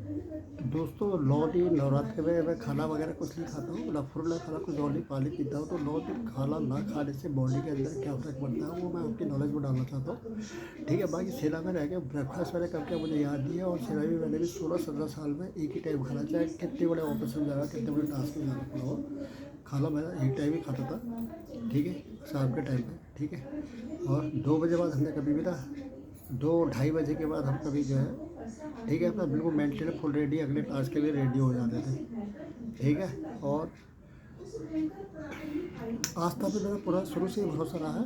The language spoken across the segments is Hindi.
दोस्तों 9 दिन नवरात्रि में मैं खाना वगैरह कुछ नहीं खाता हूँ, मतलब फुल खाना कुछ और नहीं, पानी पीता हूँ। तो 9 दिन खाना ना खाने से बॉडी के अंदर क्या इफेक्ट पड़ता है वो मैं आपकी नॉलेज में डालना चाहता हूँ। ठीक है, बाकी सेना में रह के ब्रेकफास्ट मैंने करके मुझे याद नहीं है, और सेना भी मैंने भी 16-17 साल में एक ही टाइम खाना, चाहे कितने बड़े ऑपरेशन जाना, कितने बड़े टास्क में जाना पड़ा हो, खाना मैं एक टाइम ही खाता था। ठीक है, शाम के टाइम पे। ठीक है, और 2 बजे बाद हमने कभी भी ना, 2-2:30 बजे के बाद हम कभी जो है, ठीक है, अपना बिल्कुल मेंटली फुल रेडी अगले टास्क के लिए रेडी हो जाते थे। ठीक है, और आस्था पे मेरा पूरा शुरू से ही भरोसा रहा है।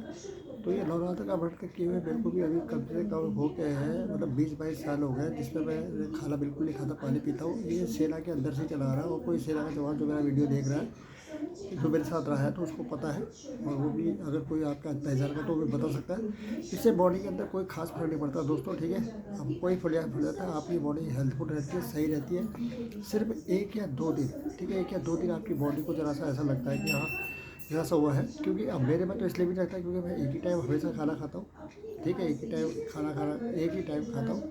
तो ये नवरात्र का व्रत किए हुए मेरे को भी अभी कम से कम हो गए हैं, मतलब 20-22 साल हो गए, जिसमें मैं खाना बिल्कुल नहीं खाता, पानी पीता हूँ। ये सेना के अंदर से चला रहा है, और कोई सेना का जवान जो मेरा वीडियो देख रहा है, जो मेरे साथ रहा है, तो उसको पता है। और वो भी अगर कोई आपका पहचान का तो वो भी बता सकता है। इससे बॉडी के अंदर कोई खास फर्क नहीं पड़ता दोस्तों। ठीक है, अब कोई फुल जाता है, आपकी बॉडी हेल्थफुल रहती है, सही रहती है। सिर्फ 1 या 2 दिन, ठीक है, 1 या 2 दिन आपकी बॉडी को ज़रा सा ऐसा लगता है कि हाँ ऐसा हुआ है, क्योंकि अब मेरे में तो इसलिए भी लगता है क्योंकि मैं एक ही टाइम हमेशा खाना खाता हूँ। ठीक है, एक ही टाइम खाना एक ही टाइम खाता हूँ।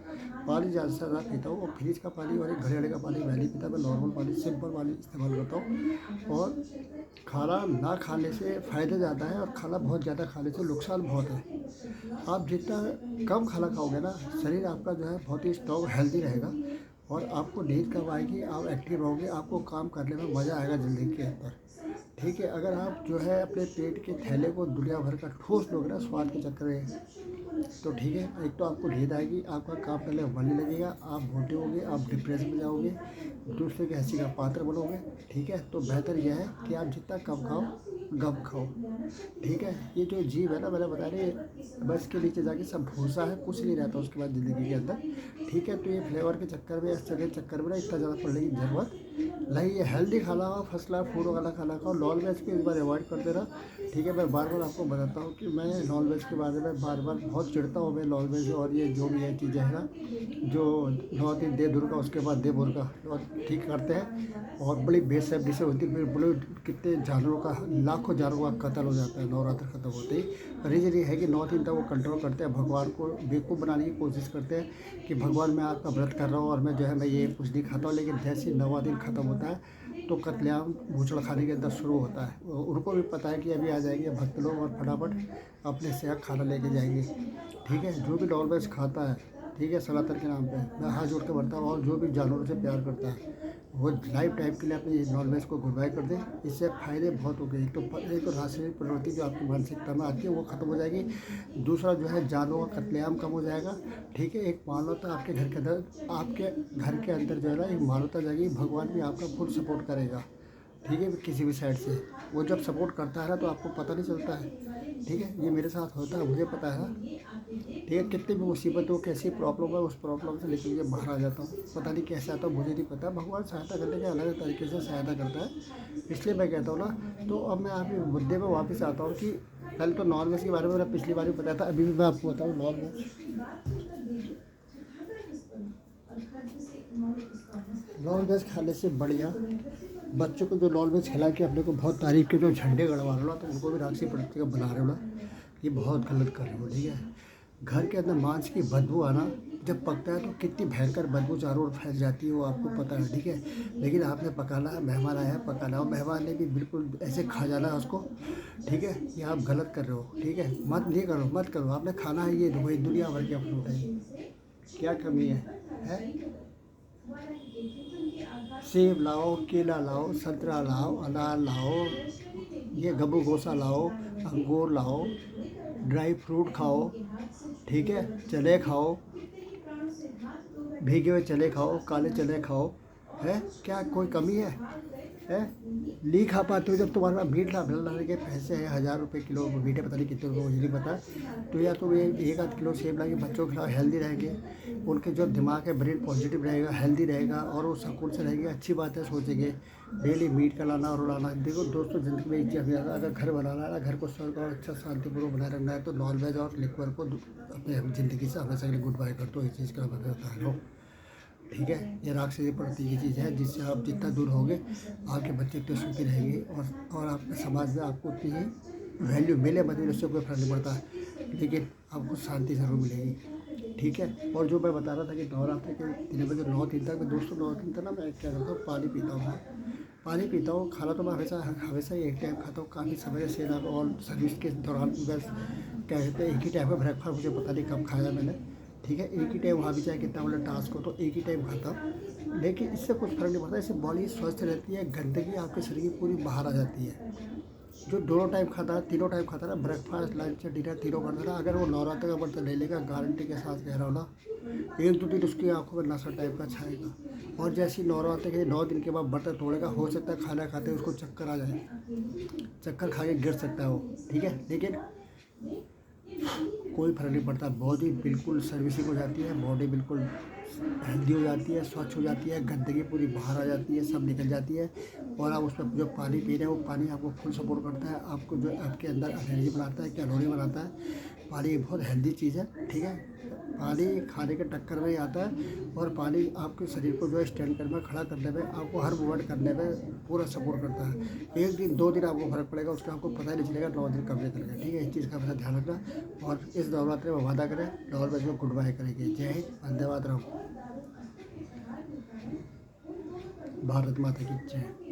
पानी ज़्यादा से ज़्यादा पीता हूँ, और फ्रिज का पानी और एक घड़े का पानी मैं नहीं पीता, मैं नॉर्मल पानी, सिंपल पानी इस्तेमाल करता हूँ। और खाना ना खाने से फ़ायदे ज़्यादा है, और खाना बहुत ज़्यादा खाने से नुकसान बहुत है। आप जितना कम खाना खाओगे ना, शरीर आपका जो है बहुत ही स्ट्रॉन्ग हेल्दी रहेगा, और आपको नींद कब आएगी, आप एक्टिव रहोगे, आपको काम करने में मज़ा आएगा ज़िंदगी के अंदर। ठीक है, अगर आप जो है अपने पेट के थैले को दुनिया भर का ठूस लोगे ना स्वाद के चक्कर में, तो ठीक है, एक तो आपको नींद आएगी, आपका काम करने में मन नहीं लगेगा, आप मोटे होगे, आप डिप्रेशन में जाओगे, दूसरे की हंसी का पात्र बनोगे। ठीक है, तो बेहतर यह है कि आप जितना कम खाओ, गम खाओ। ठीक है, ये जो जीव है ना, मैंने बता रही बस के नीचे जाके सब भूसा है, कुछ नहीं रहता उसके बाद ज़िंदगी के अंदर। ठीक है, तो ये फ्लेवर के चक्कर में, इस तरह के चक्कर में ना इतना ज़्यादा पड़ने की ज़रूरत नहीं। ये हेल्दी खाना हो, फर्स्ट क्लास फूड वाला खाना खाओ, नॉन वेज को इस बार अवॉइड करते रहा। ठीक है, मैं बार बार आपको बताता हूँ कि मैं नॉन वेज के बारे में बार बार बहुत चिढ़ता हूँ। मैं नॉन वेज और ये जो भी है चीज़ें हैं ना, जो 9 दिन दे दुर्गा उसके बाद दे मुर्गा, और ठीक करते हैं, और बड़ी बेसब्री डिशें होती है, फिर बड़े कितने जानवरों का, लाखों जानवरों का कत्ल हो जाता है नवरात्र खत्म होते ही। रीज़न ये है कि 9 दिन तक वो कंट्रोल करते हैं, भगवान को बेवकूफ़ बनाने की कोशिश करते हैं कि भगवान मैं आपका व्रत कर रहा हूँ, और मैं जो है मैं ये कुछ नहीं खाता हूँ। लेकिन जैसे 9वां दिन ख़त्म होता है, तो कत्लेआम बूचड़ खाने के अंदर शुरू होता है। उनको भी पता है कि अभी आ जाएंगे भक्त लोग, और फटाफट अपने से खाना लेके जाएंगे। ठीक है, जो भी नॉन वेज खाता है, ठीक है, सनातन के नाम पे मैं हाथ जोड़ के बढ़ता हूँ, और जो भी जानवरों से प्यार करता है वो लाइफ टाइम के लिए अपनी नॉन वेज को गुड बाय कर दे। इससे फ़ायदे बहुत हो गए। एक तो रासायनिक प्रवृत्ति जो आपकी मानसिकता में आती है वो ख़त्म हो जाएगी। दूसरा जो है जानवरों का कत्लेआम कम हो जाएगा। ठीक है, एक मानवता आपके घर के अंदर, आपके घर के अंदर जो है ना एक मानवता जाएगी, भगवान भी आपका फुल सपोर्ट करेगा। ठीक है, किसी भी साइड से वो जब सपोर्ट करता है ना, तो आपको पता नहीं चलता है। ठीक है, ये मेरे साथ होता है, मुझे पता है ना। ठीक है, कितनी भी मुसीबत हो, कैसी प्रॉब्लम है, उस प्रॉब्लम से निकल के बाहर आ जाता हूँ। पता नहीं कैसे आता हूँ, मुझे नहीं पता, भगवान सहायता करने के अलग तरीके से सहायता करता है। इसलिए मैं कहता हूँ ना। तो अब मैं आपके मुद्दे पर वापस आता हूँ कि पहले तो नॉन वेज के बारे में मैंने पिछली बार भी बताया था, अभी भी मैं आपको बताऊँ नॉन वेज खाने से बढ़िया बच्चों को जो नॉन वेज खिला के अपने को बहुत तारीफ के जो झंडे गड़वा रहे हो ना, तो उनको भी राक्षसी प्रवृत्ति का बना रहे हो ना, ये बहुत गलत कर रहे हो। ठीक है, घर के अंदर मांस की बदबू आना जब पकता है तो कितनी भयंकर बदबू चारों ओर फैल जाती है, वो आपको पता है। ठीक है, लेकिन आपने पकाना है, मेहमान आया है, पकाना हो, मेहमान ने भी बिल्कुल ऐसे खा जाना है उसको। ठीक है, ये आप गलत कर रहे हो। ठीक है, मत नहीं करो, मत करो, आपने खाना है, ये वही दुनिया भर के अपने उठाइए, क्या कमी है? सेब लाओ, केला लाओ, संतरा लाओ, अनार लाओ, ये गब्बू गोसा लाओ, अंगूर लाओ, ड्राई फ्रूट खाओ। ठीक है, चने खाओ, भीगे हुए चने खाओ, काले चने खाओ। है क्या कोई कमी है? नहीं खा पाते हो जब तुम्हारे पास मीट ना मिलने के पैसे हैं, 1000 रुपये किलो मीठे, पता नहीं कितने रुपये, मुझे नहीं पता। तो या तो ये 1 आध किलो सेब लाके बच्चों के खिलाफ, हेल्दी रहेंगे, उनके जो दिमाग है ब्रेन पॉजिटिव रहेगा, हेल्दी रहेगा, और वो सुकून से रहेंगे, अच्छी बातें सोचेंगे। डेली मीट का लाना और लाना, देखो दोस्तों, ज़िंदगी में एक चीज़ याद है, अगर घर बनाना है ना, घर को स्वर्ग और अच्छा शांतिपूर्वक बनाए रखना है, तो नॉन वेज और लिक्वर को अपने ज़िंदगी से हमेशा के लिए गुड बाय कर दो। इस चीज़ का मैं बता रहा हूँ। ठीक है, ये राक्षसी प्रवृत्ति की चीज़ है, जिससे आप जितना दूर होगे, आपके बच्चे उतने सुखी रहेंगे, और आपके समाज में आपको उतनी ही वैल्यू मिले, मतलब उससे कोई फर्क नहीं पड़ता, लेकिन आपको शांति ज़रूर मिलेगी। ठीक है। और जो मैं बता रहा था कि नवरात्रि के दिन बजे 9 दिन तक मैं दोस्तों 9 दिन तक ना मैं क्या करता हूँ, पानी पीता हूँ। पानी पीता हूँ। खाना तो मैं हमेशा हमेशा ही एक टाइम खाता हूँ। काफ़ी समय से ना और सर्विस के दौरान बस क्या कहते हैं, एक ही टाइम का ब्रेकफास्ट, मुझे पता नहीं कब खाया मैंने, ठीक है। एक ही टाइम, वहाँ भी चाहे कितना बड़ा टास्क हो तो एक ही टाइम खाता हूँ। लेकिन इससे कुछ फ़र्क नहीं पड़ता, इससे बॉडी स्वस्थ रहती है, गंदगी आपके शरीर की पूरी बाहर आ जाती है। जो दोनों टाइम खाता है, तीनों टाइम खाता है ना, ब्रेकफास्ट लंच डिनर तीनों करता है ना, अगर वो नवरात्र का व्रत ले लेगा, गारंटी के साथ कह रहा हूँ ना, 1-2 दिन उसकी आंखों में नशा टाइप का छाएगा। और जैसे ही नवरात्र के 9 दिन के बाद व्रत तोड़ेगा, हो सकता है खाना खाते उसको चक्कर आ जाए, चक्कर खा के गिर सकता है वो, ठीक है। लेकिन कोई फर्क नहीं पड़ता, बॉडी बिल्कुल सर्विसिंग हो जाती है, बॉडी बिल्कुल हेल्दी हो जाती है, स्वच्छ हो जाती है, गंदगी पूरी बाहर आ जाती है, सब निकल जाती है। और आप उसमें जो पानी पी रहे हैं, वो पानी आपको फुल सपोर्ट करता है, आपको जो आपके अंदर एनर्जी बनाता है, कैलोरी बनाता है। पानी बहुत हेल्दी चीज़ है, ठीक है। पानी खाने के टक्कर में ही आता है, और पानी आपके शरीर को जो है स्टैंड करने में, खड़ा करने में, आपको हर मूवमेंट करने में पूरा सपोर्ट करता है। 1 दिन 2 दिन आपको फर्क पड़ेगा, उसका आपको पता ही नहीं चलेगा 9 दिन कब निकल गए, ठीक है। इस चीज़ का हमेशा ध्यान रखना, और इस नवरात्रि में वादा करें 9 बजे को गुड बाय करेंगे। जय हिंद, वंदे मातरम, भारत माता की जय।